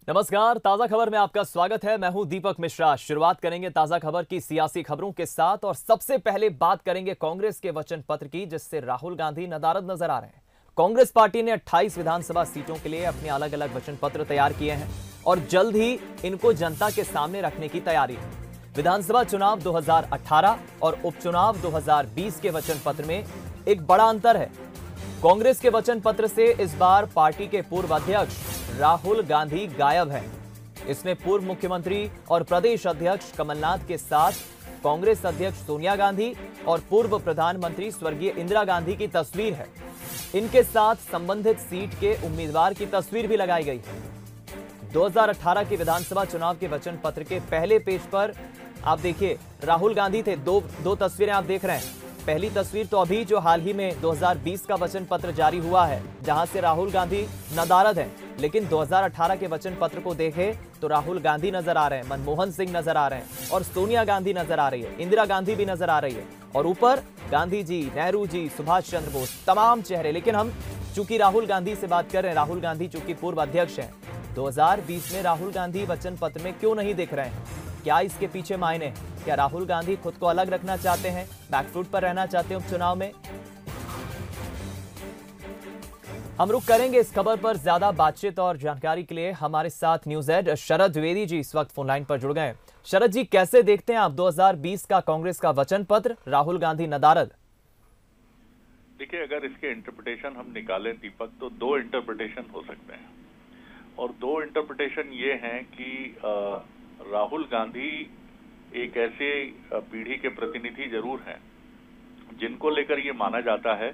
नमस्कार, ताजा खबर में आपका स्वागत है। मैं हूं दीपक मिश्रा। शुरुआत करेंगे ताजा खबर की सियासी खबरों के साथ और सबसे पहले बात करेंगे कांग्रेस के वचन पत्र की, जिससे राहुल गांधी नदारद नजर आ रहे हैं। कांग्रेस पार्टी ने 28 विधानसभा सीटों के लिए अपने अलग अलग वचन पत्र तैयार किए हैं और जल्द ही इनको जनता के सामने रखने की तैयारी है। विधानसभा चुनाव 2018 और उपचुनाव 2020 के वचन पत्र में एक बड़ा अंतर है। कांग्रेस के वचन पत्र से इस बार पार्टी के पूर्व अध्यक्ष राहुल गांधी गायब हैं। इसमें पूर्व मुख्यमंत्री और प्रदेश अध्यक्ष कमलनाथ के साथ कांग्रेस अध्यक्ष सोनिया गांधी और पूर्व प्रधानमंत्री स्वर्गीय इंदिरा गांधी की तस्वीर है। इनके साथ संबंधित सीट के उम्मीदवार की तस्वीर भी लगाई गई है। 2018 के विधानसभा चुनाव के वचन पत्र के पहले पेज पर आप देखिए, राहुल गांधी थे। दो तस्वीरें आप देख रहे हैं। पहली तस्वीर तो अभी जो हाल ही में 2020 का वचन पत्र जारी हुआ है, जहां से राहुल गांधी नदारद हैं। लेकिन 2018 के वचन पत्र को देखें तो राहुल गांधी नजर आ रहे हैं, मनमोहन सिंह नजर आ रहे हैं और सोनिया गांधी नजर आ रही है, इंदिरा गांधी भी नजर आ रही है और ऊपर गांधी जी, नेहरू जी, सुभाष चंद्र बोस, तमाम चेहरे। लेकिन हम चूंकि राहुल गांधी से बात कर रहे हैं, राहुल गांधी चूंकि पूर्व अध्यक्ष हैं, 2020 में राहुल गांधी वचन पत्र में क्यों नहीं दिख रहे हैं? क्या इसके पीछे मायने हैं? क्या राहुल गांधी खुद को अलग रखना चाहते हैं, बैकफुट पर रहना चाहते हैं उपचुनाव में? हम रुक करेंगे इस खबर पर। ज्यादा बातचीत और जानकारी के लिए हमारे साथ न्यूज हेड शरद द्विवेदी जी इस वक्त फोन लाइन पर जुड़ गए हैं। शरद जी, कैसे देखते हैं आप 2020 का कांग्रेस का वचन पत्र, राहुल गांधी नदारद? देखिए, अगर इसके इंटरप्रिटेशन हम निकालें दीपक, तो दो इंटरप्रिटेशन हो सकते हैं और दो इंटरप्रिटेशन ये हैं कि राहुल गांधी एक ऐसे पीढ़ी के प्रतिनिधि जरूर हैं जिनको लेकर ये माना जाता है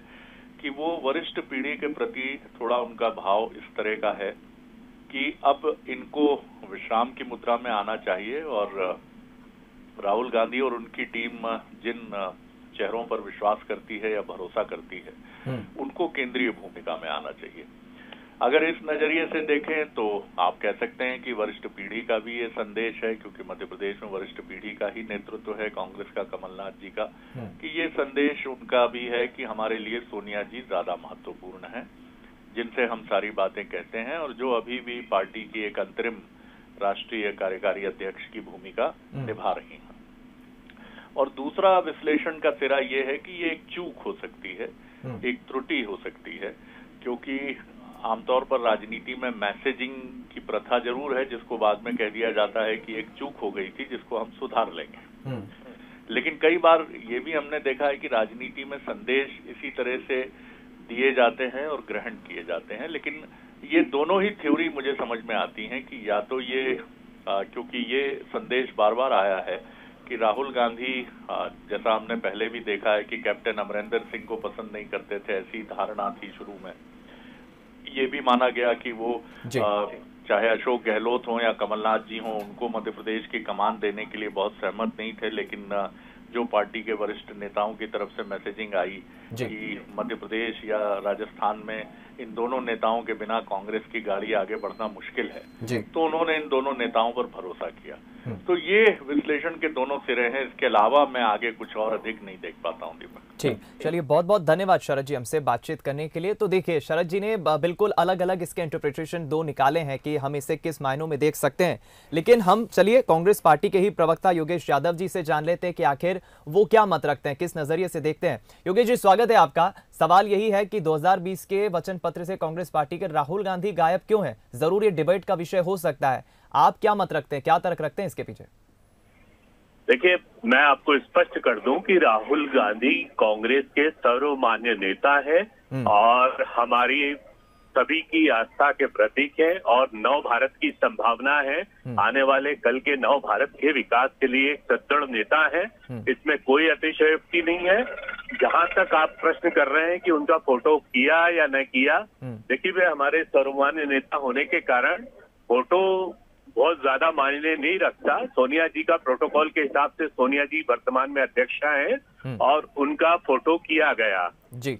कि वो वरिष्ठ पीढ़ी के प्रति थोड़ा उनका भाव इस तरह का है कि अब इनको विश्राम की मुद्रा में आना चाहिए और राहुल गांधी और उनकी टीम जिन चेहरों पर विश्वास करती है या भरोसा करती है, उनको केंद्रीय भूमिका में आना चाहिए। अगर इस नजरिए से देखें तो आप कह सकते हैं कि वरिष्ठ पीढ़ी का भी ये संदेश है, क्योंकि मध्य प्रदेश में वरिष्ठ पीढ़ी का ही नेतृत्व है, कांग्रेस का, कमलनाथ जी का, कि ये संदेश उनका भी है कि हमारे लिए सोनिया जी ज्यादा महत्वपूर्ण है, जिनसे हम सारी बातें कहते हैं और जो अभी भी पार्टी की एक अंतरिम राष्ट्रीय कार्यकारी अध्यक्ष की भूमिका निभा रही हैं। और दूसरा विश्लेषण का सिरा ये है कि ये एक चूक हो सकती है, एक त्रुटि हो सकती है, क्योंकि आमतौर पर राजनीति में मैसेजिंग की प्रथा जरूर है, जिसको बाद में कह दिया जाता है कि एक चूक हो गई थी जिसको हम सुधार लेंगे। लेकिन कई बार ये भी हमने देखा है कि राजनीति में संदेश इसी तरह से दिए जाते हैं और ग्रहण किए जाते हैं। लेकिन ये दोनों ही थ्योरी मुझे समझ में आती हैं कि या तो ये क्योंकि ये संदेश बार बार आया है कि राहुल गांधी, जैसा हमने पहले भी देखा है कि कैप्टन अमरिंदर सिंह को पसंद नहीं करते थे, ऐसी धारणा थी शुरू में। ये भी माना गया कि वो चाहे अशोक गहलोत हो या कमलनाथ जी हो, उनको मध्य प्रदेश की कमान देने के लिए बहुत सहमत नहीं थे। लेकिन जो पार्टी के वरिष्ठ नेताओं की तरफ से मैसेजिंग आई कि मध्य प्रदेश या राजस्थान में इन दोनों नेताओं के बिना कांग्रेस की गाड़ी आगे बढ़ना मुश्किल है, तो उन्होंने इन दोनों नेताओं पर भरोसा किया। तो ये विश्लेषण के दोनों सिरे हैं। इसके अलावा मैं आगे कुछ और अधिक नहीं देख पाता हूँ दीपक। ठीक, चलिए, बहुत बहुत धन्यवाद शरद जी हमसे बातचीत करने के लिए। तो देखिए, शरद जी ने बिल्कुल अलग अलग इसके इंटरप्रिटेशन दो निकाले हैं कि हम इसे किस मायनों में देख सकते हैं। लेकिन हम चलिए कांग्रेस पार्टी के ही प्रवक्ता योगेश यादव जी से जान लेते हैं कि आखिर वो क्या मत रखते हैं, किस नजरिए से देखते हैं। योगेश जी, स्वागत है आपका। सवाल यही है कि 2020 के वचन पत्र से कांग्रेस पार्टी के राहुल गांधी गायब क्यों है? जरूर ये डिबेट का विषय हो सकता है। आप क्या मत रखते हैं, क्या तर्क रखते हैं इसके पीछे? देखिए, मैं आपको स्पष्ट कर दूं कि राहुल गांधी कांग्रेस के सर्वमान्य नेता है और हमारी सभी की आस्था के प्रतीक है और नव भारत की संभावना है। आने वाले कल के नव भारत के विकास के लिए एक सदृढ़ नेता है, इसमें कोई अतिशयोक्ति नहीं है। जहां तक आप प्रश्न कर रहे हैं कि उनका फोटो किया या न किया, देखिए, वे हमारे सर्वमान्य नेता होने के कारण फोटो बहुत ज्यादा मायने नहीं रखता। सोनिया जी का प्रोटोकॉल के हिसाब से सोनिया जी वर्तमान में अध्यक्षा हैं और उनका फोटो किया गया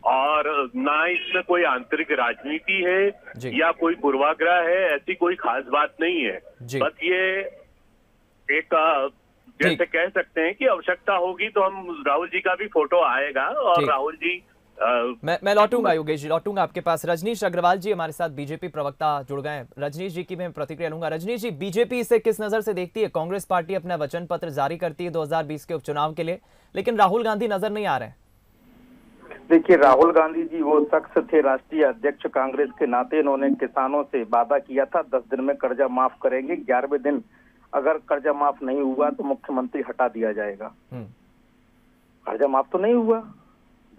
और ना इसमें कोई आंतरिक राजनीति है या कोई पूर्वाग्रह है, ऐसी कोई खास बात नहीं है। बस ये एक जैसे कह सकते हैं कि आवश्यकता होगी तो हम राहुल जी का भी फोटो आएगा और राहुल जी मैं लौटूंगा योगेश जी, लौटूंगा आपके पास। रजनीश अग्रवाल जी हमारे साथ बीजेपी प्रवक्ता जुड़ गए हैं। रजनीश जी की मैं प्रतिक्रिया लूंगा। रजनीश जी, बीजेपी इसे किस नजर से देखती है? कांग्रेस पार्टी अपना वचन पत्र जारी करती है 2020 के उपचुनाव के लिए, लेकिन राहुल गांधी नजर नहीं आ रहे हैं। देखिए, राहुल गांधी जी वो शख्स थे, राष्ट्रीय अध्यक्ष कांग्रेस के नाते इन्होंने किसानों से वादा किया था 10 दिन में कर्जा माफ करेंगे, 11वें दिन अगर कर्जा माफ नहीं हुआ तो मुख्यमंत्री हटा दिया जाएगा। कर्जा माफ तो नहीं हुआ,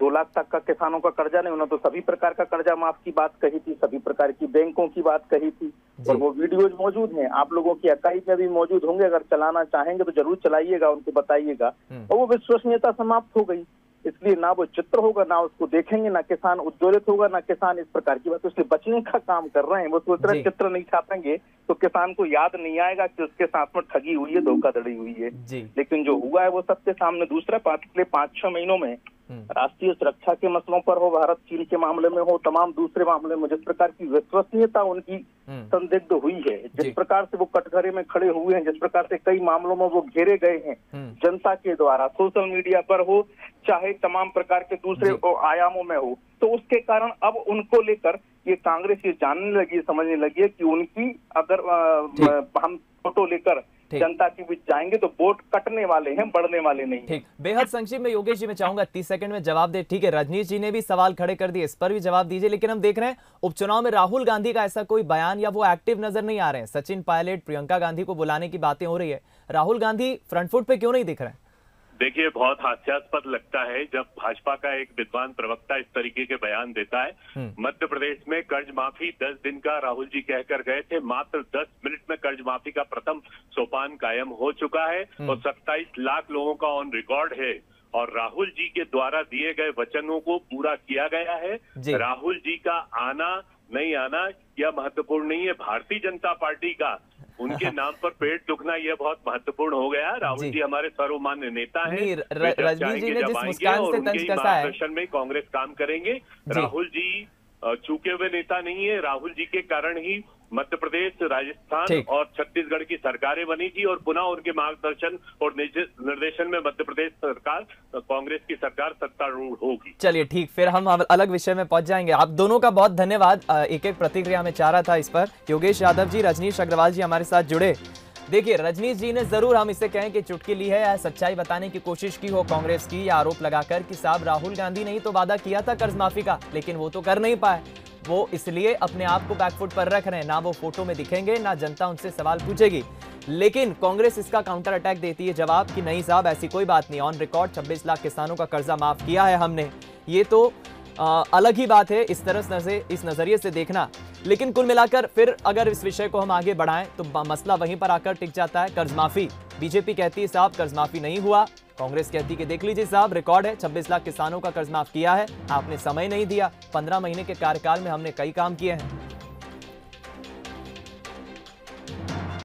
2 लाख तक का किसानों का कर्जा नहीं, उन्होंने तो सभी प्रकार का कर्जा माफ की बात कही थी, सभी प्रकार की बैंकों की बात कही थी, और वो वीडियोज मौजूद हैं, आप लोगों की अकाई में भी मौजूद होंगे, अगर चलाना चाहेंगे तो जरूर चलाइएगा, उनको बताइएगा। और वो विश्वसनीयता समाप्त हो गई, इसलिए ना वो चित्र होगा, ना उसको देखेंगे, ना किसान उज्ज्वलित होगा, ना किसान इस प्रकार की बात, इसलिए बचने का काम कर रहे हैं। वो सोच रहे चित्र नहीं छापेंगे तो किसान को याद नहीं आएगा कि उसके साथ में ठगी हुई है, धोखाधड़ी हुई है, लेकिन जो हुआ है वो सबके सामने। दूसरा, पिछले 5-6 महीनों में राष्ट्रीय सुरक्षा के मसलों पर हो, भारत चीन के मामले में हो, तमाम दूसरे मामले में जिस प्रकार की विश्वसनीयता उनकी संदिग्ध हुई है, जिस प्रकार से वो कटघरे में खड़े हुए हैं, जिस प्रकार से कई मामलों में वो घेरे गए हैं जनता के द्वारा, सोशल मीडिया पर हो चाहे तमाम प्रकार के दूसरे आयामों में हो, तो उसके कारण अब उनको लेकर ये कांग्रेस ये जानने लगी, समझने लगी है कि उनकी अगर हम फोटो लेकर जनता के बीच जाएंगे तो वोट कटने वाले हैं, बढ़ने वाले नहीं। ठीक, बेहद संक्षिप्त में योगेश जी मैं चाहूंगा 30 सेकंड में जवाब दे। ठीक है, रजनीश जी ने भी सवाल खड़े कर दिए, इस पर भी जवाब दीजिए। लेकिन हम देख रहे हैं उपचुनाव में राहुल गांधी का ऐसा कोई बयान या वो एक्टिव नजर नहीं आ रहे हैं। सचिन पायलट, प्रियंका गांधी को बुलाने की बातें हो रही है, राहुल गांधी फ्रंट फुट पे क्यों नहीं दिख रहे हैं? देखिए, बहुत हास्यास्पद लगता है जब भाजपा का एक विद्वान प्रवक्ता इस तरीके के बयान देता है। मध्य प्रदेश में कर्ज माफी 10 दिन का राहुल जी कहकर गए थे, मात्र 10 मिनट में कर्ज माफी का प्रथम सोपान कायम हो चुका है और 27 लाख लोगों का ऑन रिकॉर्ड है, और राहुल जी के द्वारा दिए गए वचनों को पूरा किया गया है। राहुल जी का आना नहीं आना यह महत्वपूर्ण नहीं है, भारतीय जनता पार्टी का उनके नाम पर पेट दुखना यह बहुत महत्वपूर्ण हो गया। राहुल जी हमारे सर्वमान्य नेता हैं, रजनीश जी ने जिस मुस्कान से तंज कसा है, मार्गदर्शन में कांग्रेस काम करेंगे। राहुल जी चूके हुए नेता नहीं है, राहुल जी के कारण ही मध्य प्रदेश, राजस्थान और छत्तीसगढ़ की सरकारें बनी थी, और पुनः उनके मार्गदर्शन और निर्देशन में मध्य प्रदेश सरकार, कांग्रेस की सरकार सत्तारूढ़ होगी। चलिए ठीक, फिर हम अलग विषय में पहुंच जाएंगे। आप दोनों का बहुत धन्यवाद। एक एक प्रतिक्रिया में चाह रहा था इस पर। योगेश यादव जी, रजनीश अग्रवाल जी हमारे साथ जुड़े। देखिए, रजनीश जी ने जरूर हम इसे कहें कि चुटकी ली है या सच्चाई बताने की कोशिश की हो कांग्रेस की, या आरोप लगाकर कि साहब राहुल गांधी ने ही तो वादा किया था कर्ज माफी का, लेकिन वो तो कर नहीं पाए, वो इसलिए अपने आप को बैकफुट पर रख रहे हैं, ना वो फोटो में दिखेंगे, ना जनता उनसे सवाल पूछेगी। लेकिन कांग्रेस इसका काउंटर अटैक देती है जवाब कि नहीं साहब ऐसी कोई बात नहीं, ऑन रिकॉर्ड 26 लाख किसानों का कर्जा माफ किया है हमने। ये तो अलग ही बात है इस तरह से, इस नजरिए से देखना। लेकिन कुल मिलाकर फिर अगर इस विषय को हम आगे बढ़ाएं तो मसला वहीं पर आकर टिक जाता है, कर्ज माफी। बीजेपी कहती है साहब कर्ज माफी नहीं हुआ, कांग्रेस कहती है कि देख लीजिए साहब रिकॉर्ड है, 26 लाख किसानों का कर्ज माफ किया है, आपने समय नहीं दिया, 15 महीने के कार्यकाल में हमने कई काम किए हैं।